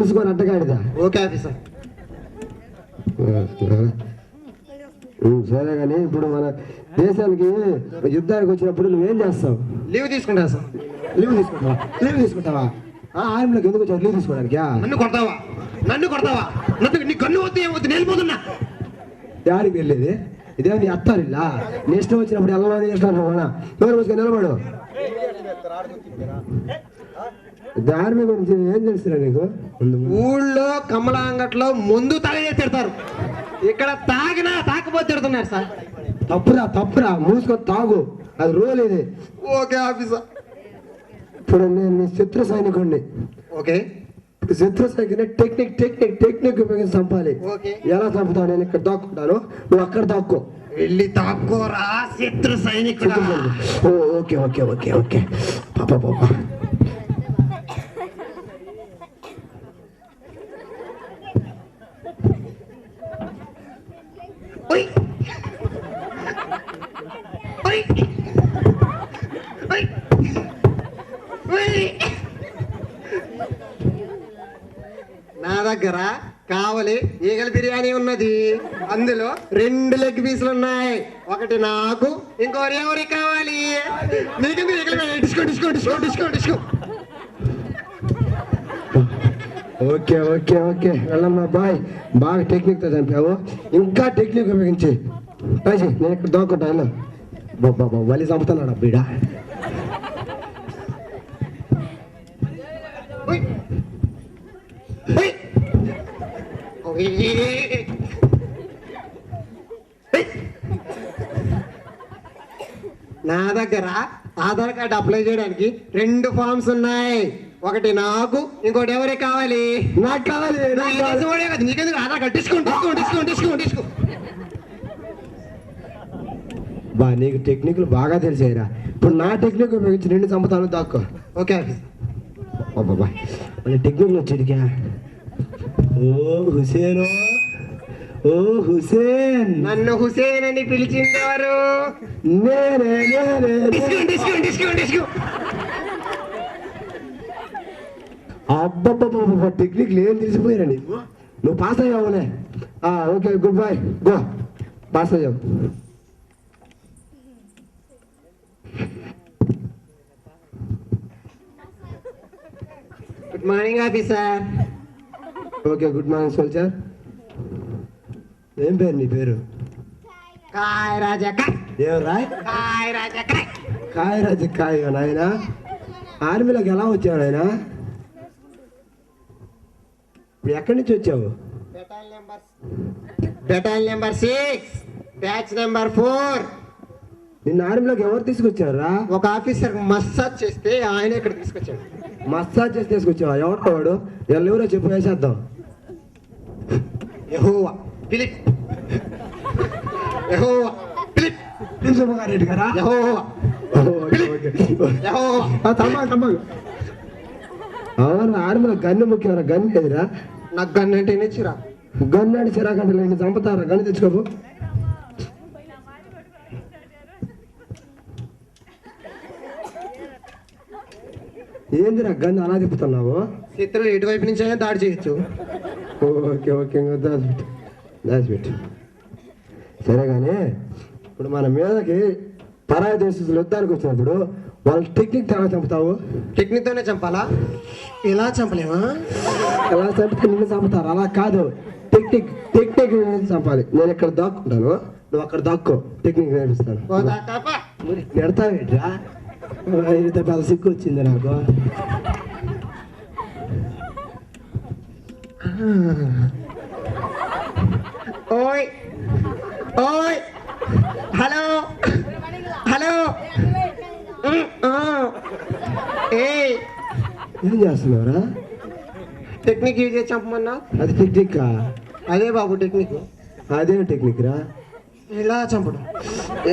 తెలుసుకొని అడ్డగాడిదా. Okay officer. సరే కానీ ఇప్పుడు మన దేశానికి యుద్ధానికి వచ్చినప్పుడు నువ్వేం చేస్తావు? లీవ్ తీసుకుంటా సార్. లీవ్ తీసుకుంటావా? ఆర్మీలోకి ఎందుకు వచ్చావు? లీవ్ తీసుకోవడానికి? నన్ను కొడతావా? నీ కన్ను వద్దు, ఏమవుతుంది, వెళ్ళిపోతున్నా. యాడికి వెళ్ళేది? ఇదే నీ అత్తారిల్లా. నీ ఇష్టం వచ్చినప్పుడు వెళ్ళమని ఇష్టం ఎవరు మూసుకొని నిలబడు. ఆర్మీ గురించి ఏం తెలుసురా నీకు? ఊళ్ళో కమలా అంగట్లో ముందు తాగే తిడతారు, ఇక్కడ తాగినా తాకపోతే తిడుతున్నారు సార్. తప్పురా మూసుకొని తాగు, అది రూల్ ఇది. Okay officer. ఇప్పుడు నేను నీ శత్రు సైనికుడిని. ఓకే. శత్రు సైనికుని టెక్నిక్ ఉపయోగించి చంపాలి. ఎలా చంపుతావు? నేను ఇక్కడ దాక్కుంటాను, నువ్వు అక్కడ దాక్కో. వెళ్ళి దాక్కోరా శత్రు సైనికుడు. ఓకే ఓకే ఓకే ఓకే పాప. నా దగ్గర కావాలి ఈగల బిర్యానీ ఉన్నది, అందులో 2 లెగ్ పీసులు ఉన్నాయి. ఒకటి నాకు, ఇంకోటి ఎవరికి కావాలి? నీకు డిస్కౌంట్. ఓకే ఓకే ఓకే వెళ్ళమ్మా బాయ్. బాగా టెక్నిక్తో చంపావు, ఇంకా టెక్నిక్ ఉపయోగించి నేను ఇక్కడ దోక్కుంటాను. బాబా వలి చంపుతున్నాడు బీడా. నా దగ్గర ఆధార్ కార్డు అప్లై చేయడానికి 2 ఫామ్స్ ఉన్నాయి. ఒకటి నాకు, ఇంకోటి ఎవరికి కావాలి? నాకు కావాలి. నీకెందుకు ఆధార్ కార్డు? డిస్కౌంట్. బా నీకు టెక్నిక్లు బాగా తెలిసాయిరా. ఇప్పుడు నా టెక్నిక్ ఉపయోగించి 2 చంపుతాను, దాక్కో. Okay office. బాబా మళ్ళీ టెక్నిక్లు వచ్చేదిగా. ఓ హుసేన్ నన్ను హుసేన్ అని పిలిచింది ఎవరు? నేనే. డిస్కౌంట్. అబ్బబ్బబ్బ టెక్నిక్లు ఏం తెలిసిపోయారా నీకు? నువ్వు పాస్ అయ్యావులే. Okay goodbye, go pass అయ్యావు. Good morning officer. Okay good morning soldier. ఏం పేరు నీ పేరు? కాయ్ రాజా కాయ్. ఏం రాయ్? కాయ్ రాజా కాయ్. కాయ్ రాజా కాయ్. నాయన ఆర్మీలోకి ఎలా వచ్చావు నాయన? ఎక్కడి నుంచి వచ్చావు? Battalion number 6 batch number 4. నిన్న ఆర్మీలోకి ఎవరు తీసుకొచ్చారా? ఒక ఆఫీసర్ మసాజ్ చేస్తే ఆయన ఇక్కడ తీసుకొచ్చాడు. మసాజ్ చేసి తీసుకొచ్చావా? ఎవరు వాడు? ఎవరో చెప్పు, వేసేద్దాం. యెహోవా ఫిలిప్. రెడ్డి గారా? అవును ఆర్మీలో గన్ను ముఖ్యమరా? గన్ను లేదురా? నాకు గన్ను అంటే చిరా. గన్ను అంటే చిరాకంటే నేను చంపుతారా? గన్ను తెచ్చుకోపు. ఏందిరా గన్ను అలా తిప్పుతున్నావు? శత్రువు ఎటువైపు నుంచి అయినా దాడి చేయొచ్చు. ఓకే ఓకే దాచిపెట్టు. సరే కానీ ఇప్పుడు మన మీదకి పరాయి దేశస్తులు యుద్ధానికి వచ్చినప్పుడు వాళ్ళ టెక్నిక్ ఎలా చంపుతావు? టెక్నిక్తోనే చంపాలా? ఇలా చంపలేమా? ఎలా చంపితే నిన్ను చంపుతారు? అలా కాదు, టెక్నిక్ చంపాలి. నేను ఇక్కడ దాక్కుంటాను, నువ్వు అక్కడ దాక్కో. టెక్నిక్ నేర్పిస్తాను. పెడతావేట్రా? ఇంత పెద్ద సిక్కు వచ్చింది నాకు. ఓయ్ హలో ఏం చేస్తున్నావురా? టెక్నిక్ యూజ్ చేసి చంపమన్నా? అది టెక్నిక్. అదే బాబు టెక్నిక్. అదేం టెక్నిక్ రా? ఇలా చంపడం.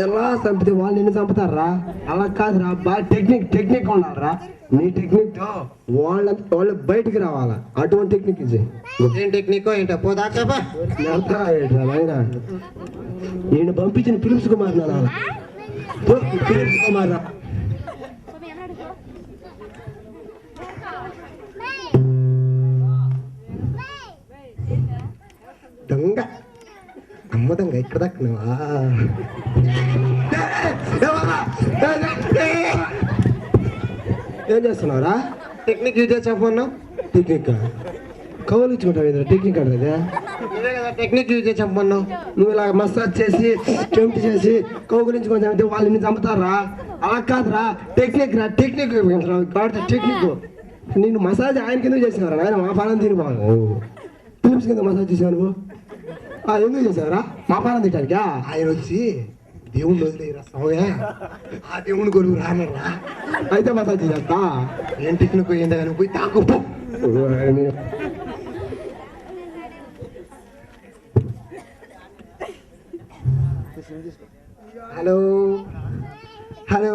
ఎలా చంపితే వాళ్ళు నిన్ను చంపుతారా? అలా కాదురా, బాగా టెక్నిక్ ఉండాలరా. నీ టెక్నిక్ తో వాళ్ళు బయటికి రావాలా, అటువంటి టెక్నిక్ ఇది. ఏం టెక్నిక్ ఏంటో పోదాకా నేను పంపించిన ఫిలిప్స్ కుమార్ రా. దొంగ అమ్మ దొంగ ఇక్కడ దక్కునవా ఏం చేస్తున్నావురా? టెక్నిక్ యూజ్ చేసి చెప్పన్నావు. టెక్నిక్ కౌలు ఇచ్చుకుంటావు ఇద్దరు టెక్నిక్ అంటే నువ్వే కదా టెక్నిక్ యూజ్ చేసి చెప్పన్నావు. నువ్వు ఇలా మసాజ్ చేసి టెంప్ట్ చేసి కౌగులించుకొని చంపితే వాళ్ళు నిన్ను చంపుతారా? అలా కాదురా, టెక్నిక్ రా, టెక్నిక్ కాబట్టి టెక్నిక్. నేను మసాజ్ ఆయన కింద చేసేవారా? ఆయన మా పాలన తిని బాగు ఫిలిమ్స్ కింద మసాజ్ చేసావు నువ్వు. ఎందుకు చేసావరా? మా పాలన తింటానికా? ఆయన వచ్చి దేవుణ్ణి వదిలేరా స్వామి, ఆ దేవుని కొడుకు రానరా. అయితే మసాజ్ చేస్తా. ఏం టెక్నిక్ ఏందా కానీ పోయి తాకుపో. హలో హలో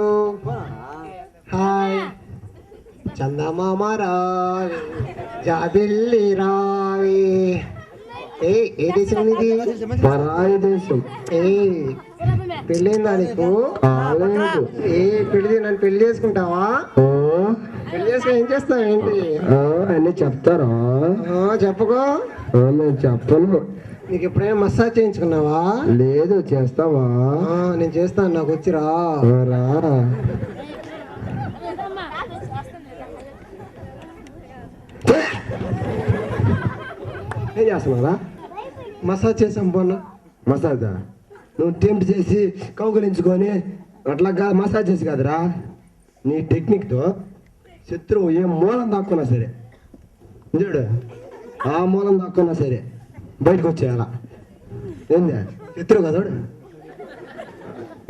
హాయ్ చందమామ రావి జాబిల్లి రావి. ఏ దేశం ఇది? పరాయి దేశం. పెళ్ళైందా నీకు? కాలేదు. పెళ్ళి నన్ను పెళ్లి చేసుకుంటావా? పెళ్లి చేసుకుని ఏం చేస్తావు ఏంటి? అన్నీ చెప్తారా? చెప్పుకో. నేను చెప్పను. నీకు ఎప్పుడైనా మసాజ్ చేయించుకున్నావా? లేదు. చేస్తావా? నేను చేస్తాను, నాకు వచ్చిరా. రా. ఏం చేస్తున్నారా? మసాజ్ చేసాం పోనా. మసాజా? నువ్వు టెంప్ట్ చేసి కౌగులించుకొని అట్లా కాదు, మసాజ్ చేసి కాదురా. నీ టెక్నిక్తో శత్రువు ఏ మూలం దాక్కున్నా సరే, చూడు, ఆ మూలం దాక్కున్నా సరే బయటకు వచ్చేయాల. ఏంది? శత్రువు కదా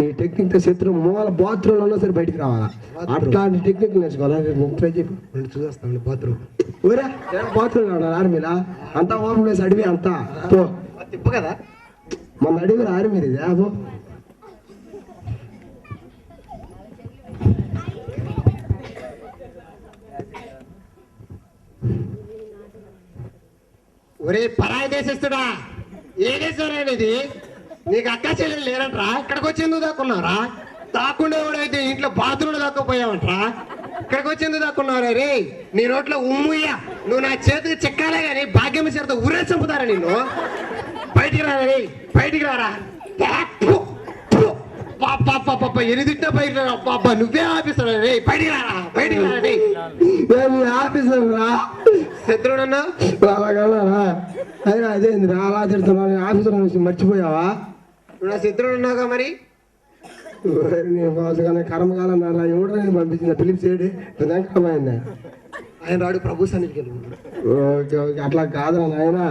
ఈ టెక్నిక్తో శత్రువు మూల బాత్రూంలో ఉన్నా సరే బయటికి రావాలా. అట్లాంటి టెక్నిక్ నేర్చుకోవాలా. ట్రై చెప్పు. చూస్తాను బాత్రూమ్. ఊరా బాత్రూమ్ ఉన్నారు ఆర్మీలా అంతా ఓపెన్ ప్లేస్ అడివి అంతా పో. తిప్పు కదా మన అడిగారు ఆర్మీ ఇది. పో. ఒరే పరాయి దేశస్తుడా, ఏ దేశం ఇది? నీకు అక్క చెల్లెలు లేరంట్రా? ఇక్కడికి వచ్చి ఎందుకు దాక్కున్నారా? దాక్కుండా ఎవడైతే ఇంట్లో బాత్రూంలో దాక్కపోయావంట్రా? ఇక్కడికి వచ్చి ఎందుకు దాక్కున్నారా? రే నీ నోట్లో ఉమ్ముయ్యా, నువ్వు నా చేతికి చెక్కాలే కానీ భాగ్యం చేత ఊరే చంపుతారా నిన్ను? బయటికి రారా రే, బయటికి రారా. ఎనిదిట్టినా బయట పాప నువ్వే ఆఫీసర్ రే, బయటికి రారా, బయటికి రారా రే. ఆఫీసర్ రా. శత్రువునన్నా అలాగలరా? అయినా అదేంది అలా తిడుతున్నావు? ఆఫీసర్ నుంచి మర్చిపోయావా? నువ్వు నా శత్రువునున్నావుగా మరి. కర్మకాలం అలా ఎవడో నేను పంపించిన ఫిలిప్స్ ఏడి వెంకటమైంది. ఆయన రాడు ప్రభు సన్నిధికి. ఓకే ఓకే, అట్లా కాదురా నాయన.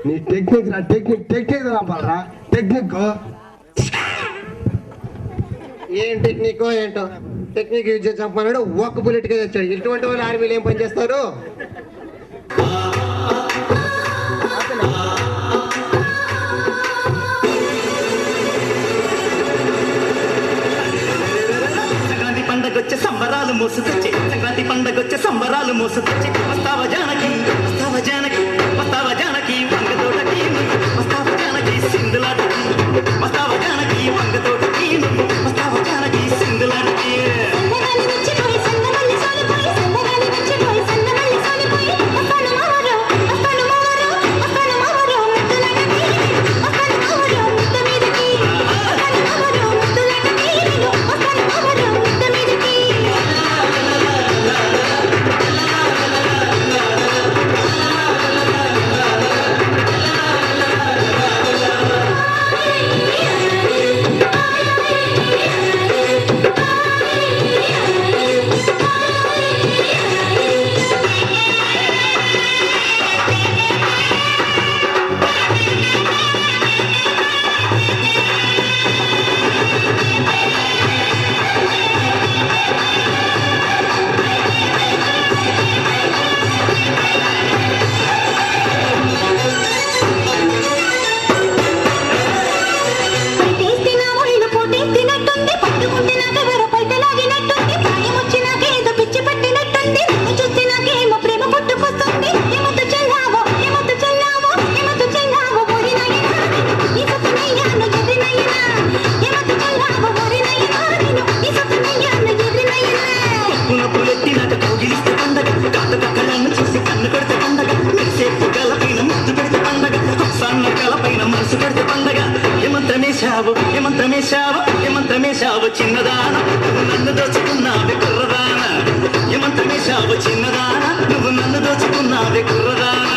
నీ టెక్నిక్ రా, టెక్నిక్ టెక్నిక్ రాపాలరా. టెక్నిక్ ఏం టెక్నిక్ ఏంటో టెక్నిక్ యూజ్ చేసి చంపన్నాడు. ఒక్క బుల్లెట్ గా తెచ్చాడు. ఇటువంటి వాళ్ళు ఆర్మీలు ఏం పని చేస్తారు? సంక్రాంతి పండగొచ్చే సంబరాలు మోసుకొచ్చి, సంక్రాంతి పండగొచ్చే సంబరాలు మోసుకొచ్చి, వస్తావ జానకి, వస్తావ జానకి, వస్తావ జానకి వంగతోటకి, వస్తావ జానకి సింధులాటకి, వస్తావ జానకి వంగతోటకి, వస్తావ జానకి సింధులాటకి. చిన్నదాన నువ్వు నన్ను దోచుకున్నావే కుర్రదాన ఏమంత్రం వేశావు చిన్నదాన నువ్వు నన్ను దోచుకున్నావే కుర్రదాన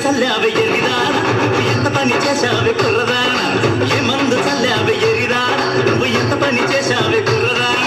చల్లావే ఎరిదాన ఎంత పని చేశావే కుర్రదాన ఏ మందు చల్లావే ఎరిదాన నువ్వు ఎంత పని చేశావే కుర్రదాన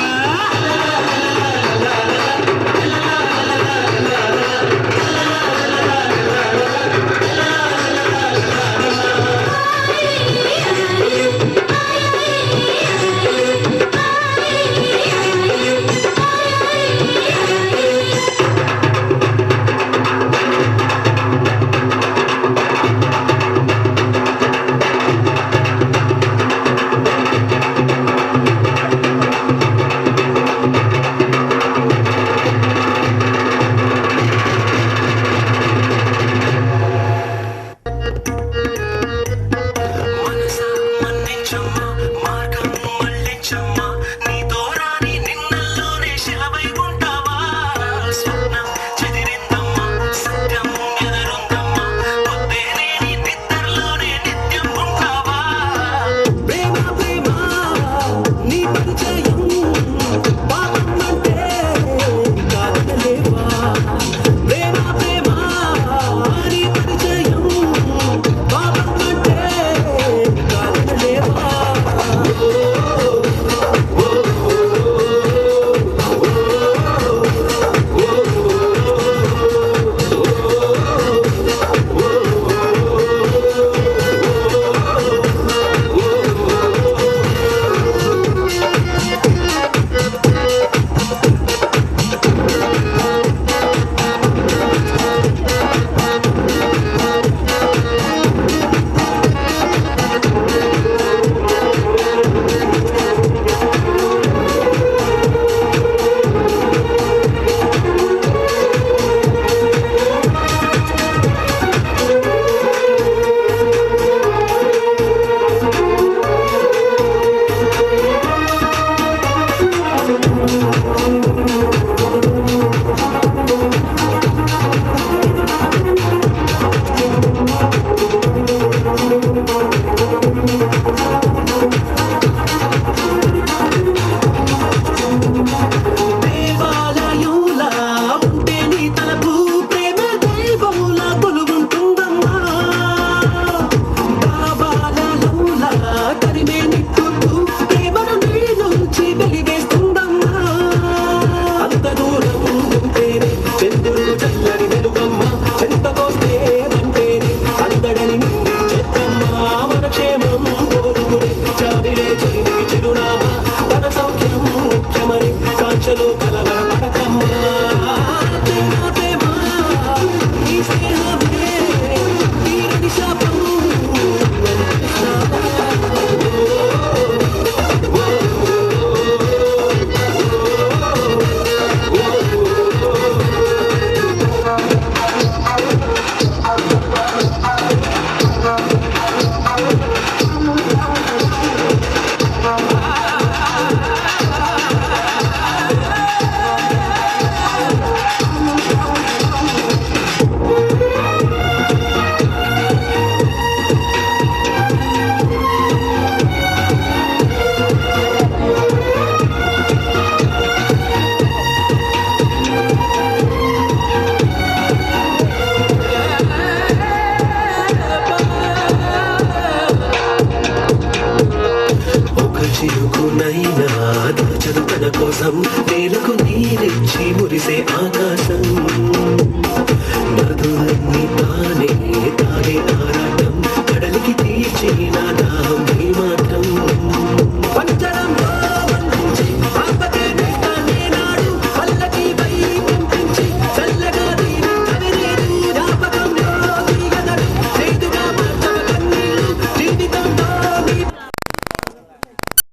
చెంతకొస్తే అంటేనే అందడని చెత్తమ్మ మన క్షేమం కోసం నేలకు నీరెచ్చి మురిసే ఆకాశం